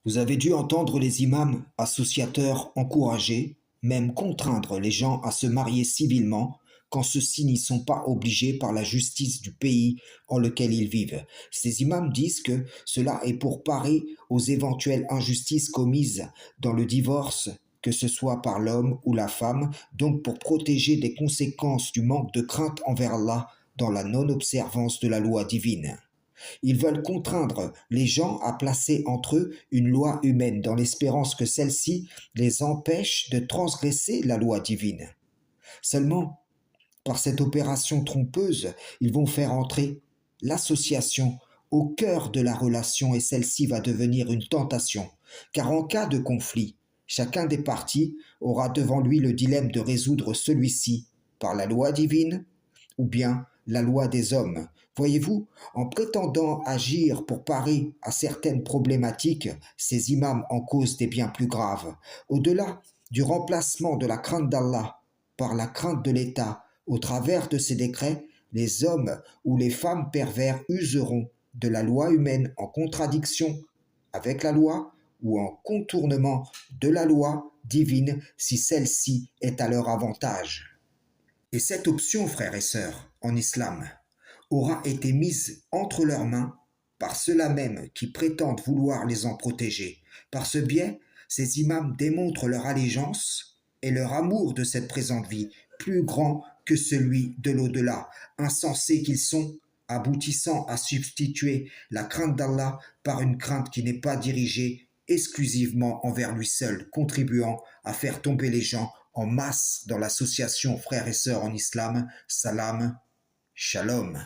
Vous avez dû entendre les imams associateurs encourager, même contraindre les gens à se marier civilement quand ceux-ci n'y sont pas obligés par la justice du pays en lequel ils vivent. Ces imams disent que cela est pour parer aux éventuelles injustices commises dans le divorce, que ce soit par l'homme ou la femme, donc pour protéger des conséquences du manque de crainte envers Allah dans la non-observance de la loi divine. Ils veulent contraindre les gens à placer entre eux une loi humaine dans l'espérance que celle-ci les empêche de transgresser la loi divine. Seulement, par cette opération trompeuse, ils vont faire entrer l'association au cœur de la relation et celle-ci va devenir une tentation, car en cas de conflit, chacun des partis aura devant lui le dilemme de résoudre celui-ci par la loi divine ou bien la loi des hommes. Voyez-vous, en prétendant agir pour parer à certaines problématiques, ces imams en causent des bien plus graves. Au-delà du remplacement de la crainte d'Allah par la crainte de l'État, au travers de ces décrets, les hommes ou les femmes pervers useront de la loi humaine en contradiction avec la loi ou en contournement de la loi divine si celle-ci est à leur avantage. Et cette option, frères et sœurs, en islam, aura été mise entre leurs mains par ceux-là même qui prétendent vouloir les en protéger. Par ce biais, ces imams démontrent leur allégeance et leur amour de cette présente vie, plus grand que celui de l'au-delà, insensés qu'ils sont, aboutissant à substituer la crainte d'Allah par une crainte qui n'est pas dirigée exclusivement envers lui seul, contribuant à faire tomber les gens en masse dans l'association frères et sœurs en islam, salam, shalom.